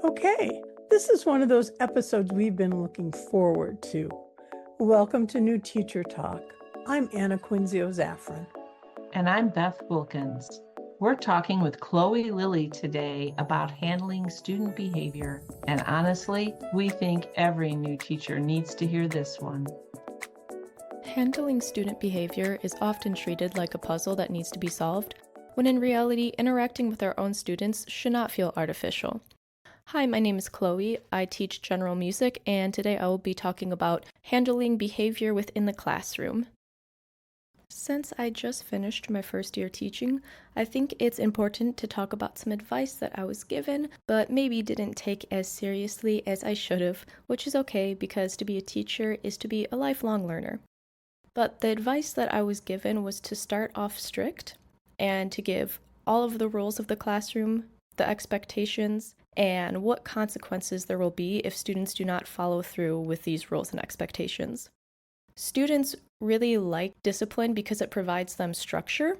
Okay, this is one of those episodes we've been looking forward to. Welcome to New Teacher Talk. I'm Anna Quinzio-Zaffron. And I'm Beth Wilkins. We're talking with Chloe Lillie today about handling student behavior. And honestly, we think every new teacher needs to hear this one. Handling student behavior is often treated like a puzzle that needs to be solved, when in reality, interacting with our own students should not feel artificial. Hi, my name is Chloe. I teach general music, and today I will be talking about handling behavior within the classroom. Since I just finished my first year teaching, I think it's important to talk about some advice that I was given, but maybe didn't take as seriously as I should have, which is okay because to be a teacher is to be a lifelong learner. But the advice that I was given was to start off strict and to give all of the rules of the classroom, the expectations, and what consequences there will be if students do not follow through with these rules and expectations. Students really like discipline because it provides them structure,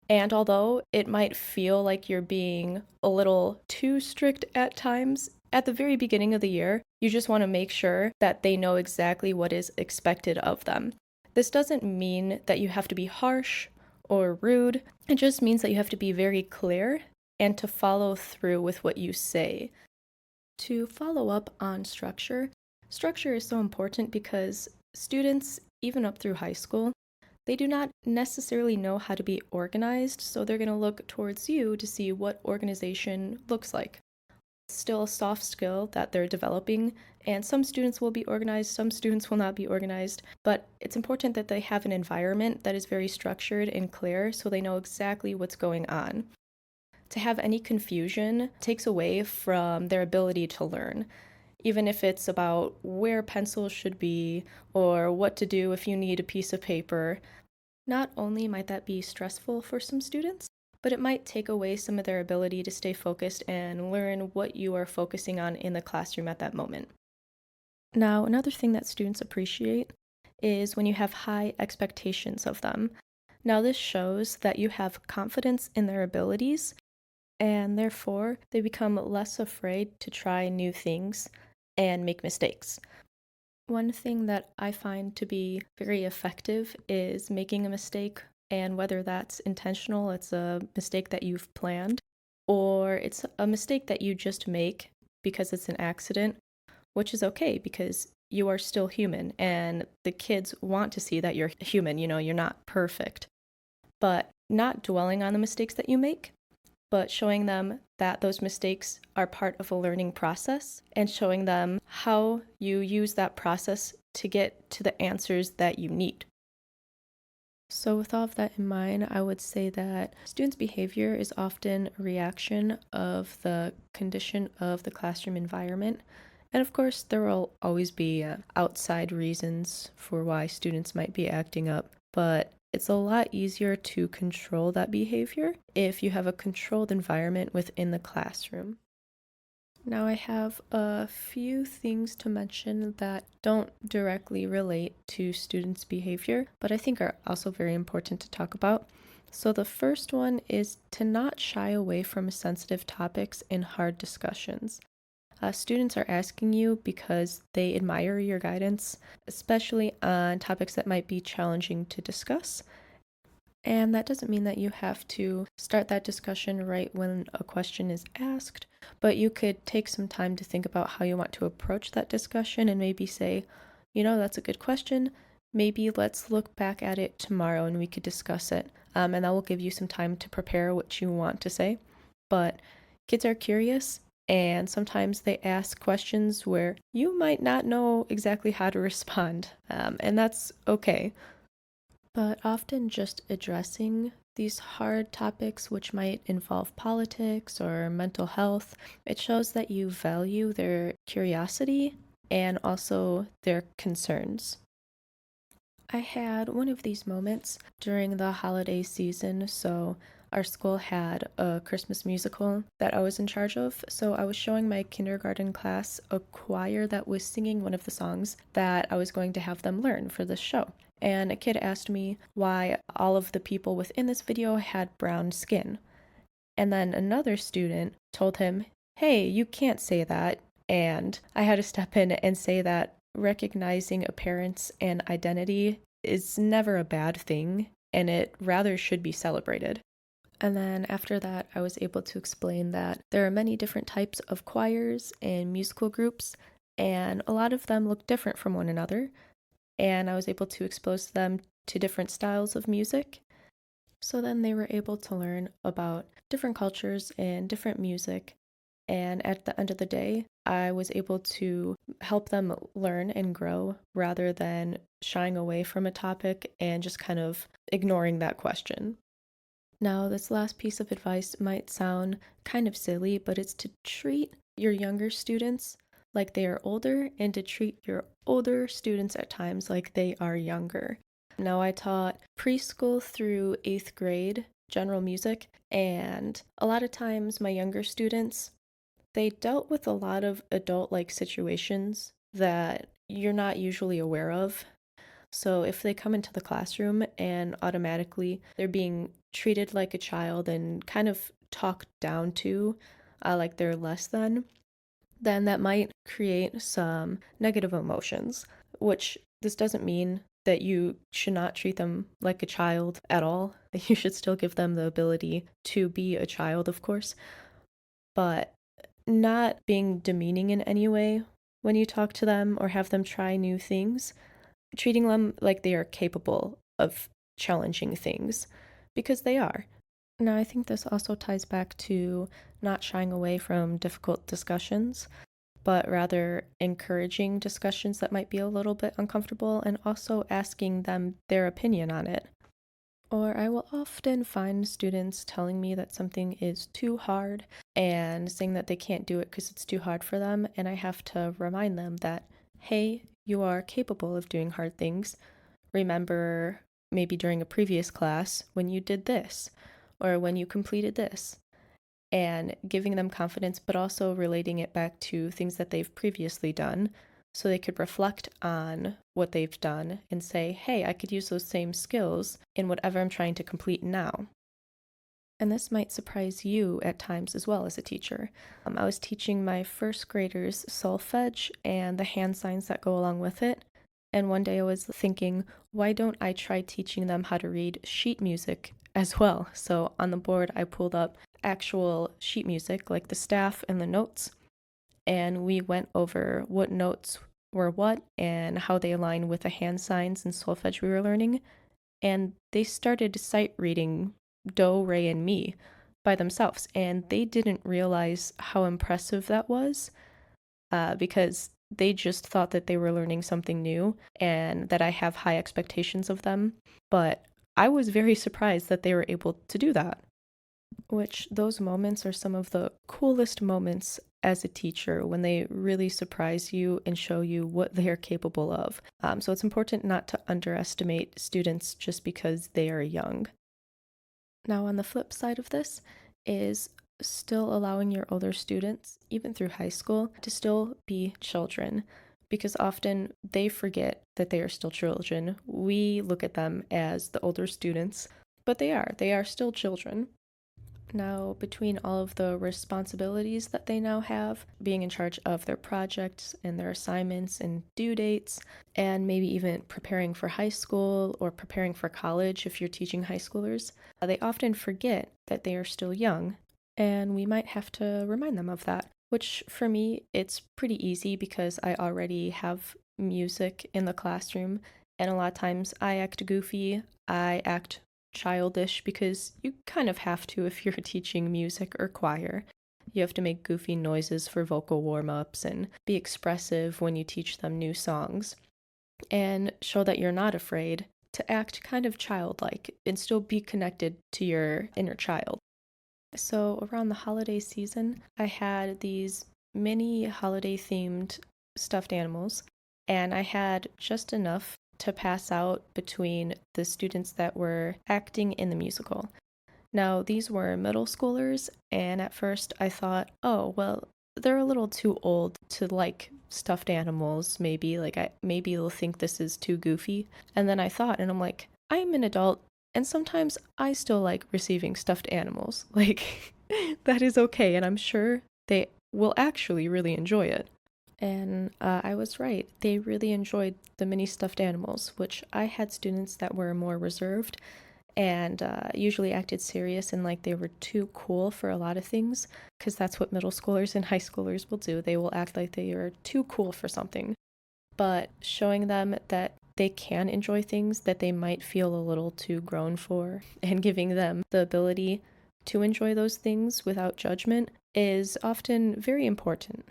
and although it might feel like you're being a little too strict at times, at the very beginning of the year, you just want to make sure that they know exactly what is expected of them. This doesn't mean that you have to be harsh or rude. It just means that you have to be very clear and to follow through with what you say. To follow up on structure is so important because students, even up through high school, they do not necessarily know how to be organized, so they're going to look towards you to see what organization looks like. It's still a soft skill that they're developing, and some students will be organized, some students will not be organized, but it's important that they have an environment that is very structured and clear so they know exactly what's going on. To have any confusion takes away from their ability to learn, even if it's about where pencils should be or what to do if you need a piece of paper. Not only might that be stressful for some students, but it might take away some of their ability to stay focused and learn what you are focusing on in the classroom at that moment. Now, another thing that students appreciate is when you have high expectations of them. Now, this shows that you have confidence in their abilities, and therefore they become less afraid to try new things and make mistakes. One thing that I find to be very effective is making a mistake, and whether that's intentional, it's a mistake that you've planned, or it's a mistake that you just make because it's an accident, which is okay because you are still human, and the kids want to see that you're human, you're not perfect. But not dwelling on the mistakes that you make, but showing them that those mistakes are part of a learning process and showing them how you use that process to get to the answers that you need. So with all of that in mind, I would say that students' behavior is often a reaction of the condition of the classroom environment. And of course, there will always be outside reasons for why students might be acting up, but it's a lot easier to control that behavior if you have a controlled environment within the classroom. Now I have a few things to mention that don't directly relate to students' behavior, but I think are also very important to talk about. So the first one is to not shy away from sensitive topics in hard discussions. Students are asking you because they admire your guidance, especially on topics that might be challenging to discuss. And that doesn't mean that you have to start that discussion right when a question is asked, but you could take some time to think about how you want to approach that discussion and maybe say, that's a good question. Maybe let's look back at it tomorrow and we could discuss it. And that will give you some time to prepare what you want to say. But kids are curious, and sometimes they ask questions where you might not know exactly how to respond, and that's okay. But often just addressing these hard topics, which might involve politics or mental health, it shows that you value their curiosity and also their concerns. I had one of these moments during the holiday season, so our school had a Christmas musical that I was in charge of, so I was showing my kindergarten class a choir that was singing one of the songs that I was going to have them learn for this show. And a kid asked me why all of the people within this video had brown skin. And then another student told him hey, you can't say that. And I had to step in and say that recognizing appearance and identity is never a bad thing, and it rather should be celebrated. And then after that, I was able to explain that there are many different types of choirs and musical groups, and a lot of them look different from one another. And I was able to expose them to different styles of music. So then they were able to learn about different cultures and different music. And at the end of the day, I was able to help them learn and grow rather than shying away from a topic and just kind of ignoring that question. Now, this last piece of advice might sound kind of silly, but it's to treat your younger students like they are older and to treat your older students at times like they are younger. Now, I taught preschool through 8th grade general music, and a lot of times my younger students, they dealt with a lot of adult-like situations that you're not usually aware of. So if they come into the classroom and automatically they're being treated like a child and kind of talked down to, like they're less than, then that might create some negative emotions, which this doesn't mean that you should not treat them like a child at all. You should still give them the ability to be a child, of course, but not being demeaning in any way when you talk to them or have them try new things, treating them like they are capable of challenging things, because they are. Now, I think this also ties back to not shying away from difficult discussions, but rather encouraging discussions that might be a little bit uncomfortable and also asking them their opinion on it. Or I will often find students telling me that something is too hard and saying that they can't do it because it's too hard for them, and I have to remind them that, hey, you are capable of doing hard things. Remember maybe during a previous class when you did this or when you completed this, and giving them confidence, but also relating it back to things that they've previously done so they could reflect on what they've done and say, hey, I could use those same skills in whatever I'm trying to complete now. And this might surprise you at times as well as a teacher. I was teaching my first graders solfege and the hand signs that go along with it. And one day I was thinking, why don't I try teaching them how to read sheet music as well? So on the board, I pulled up actual sheet music, like the staff and the notes, and we went over what notes were what and how they align with the hand signs and solfege we were learning. And they started sight reading do, re, and mi by themselves, and they didn't realize how impressive that was, because they just thought that they were learning something new and that I have high expectations of them. But I was very surprised that they were able to do that. Which those moments are some of the coolest moments as a teacher, when they really surprise you and show you what they are capable of. So it's important not to underestimate students just because they are young. Now, on the flip side of this is still allowing your older students, even through high school, to still be children, because often they forget that they are still children. We look at them as the older students, but they are still children. Now, between all of the responsibilities that they now have, being in charge of their projects and their assignments and due dates, and maybe even preparing for high school or preparing for college if you're teaching high schoolers, they often forget that they are still young, and we might have to remind them of that, which for me, it's pretty easy because I already have music in the classroom, and a lot of times I act goofy, I act childish, because you kind of have to if you're teaching music or choir. You have to make goofy noises for vocal warm-ups and be expressive when you teach them new songs, and show that you're not afraid to act kind of childlike and still be connected to your inner child. So around the holiday season, I had these mini holiday themed stuffed animals, and I had just enough to pass out between the students that were acting in the musical. Now, these were middle schoolers, and at first I thought, oh, well, they're a little too old to like stuffed animals, maybe. Maybe they'll think this is too goofy. And then I thought, and I'm like, I'm an adult, and sometimes I still like receiving stuffed animals. Like, that is okay, and I'm sure they will actually really enjoy it. And I was right. They really enjoyed the mini stuffed animals, which I had students that were more reserved and usually acted serious and like they were too cool for a lot of things, because that's what middle schoolers and high schoolers will do. They will act like they are too cool for something. But showing them that they can enjoy things that they might feel a little too grown for, and giving them the ability to enjoy those things without judgment is often very important.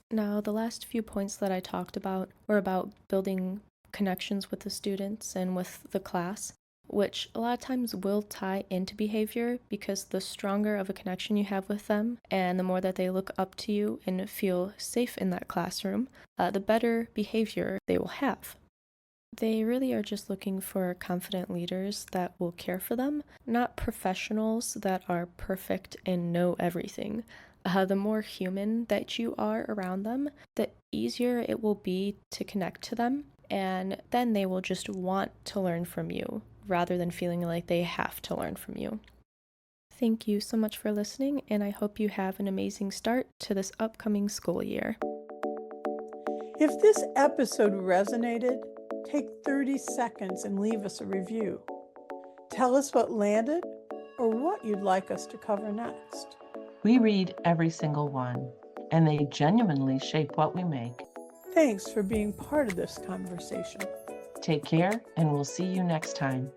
Now, the last few points that I talked about were about building connections with the students and with the class, which a lot of times will tie into behavior, because the stronger of a connection you have with them and the more that they look up to you and feel safe in that classroom, the better behavior they will have. They really are just looking for confident leaders that will care for them, not professionals that are perfect and know everything. The more human that you are around them, the easier it will be to connect to them, and then they will just want to learn from you rather than feeling like they have to learn from you. Thank you so much for listening, and I hope you have an amazing start to this upcoming school year. If this episode resonated, take 30 seconds and leave us a review. Tell us what landed or what you'd like us to cover next. We read every single one, and they genuinely shape what we make. Thanks for being part of this conversation. Take care, and we'll see you next time.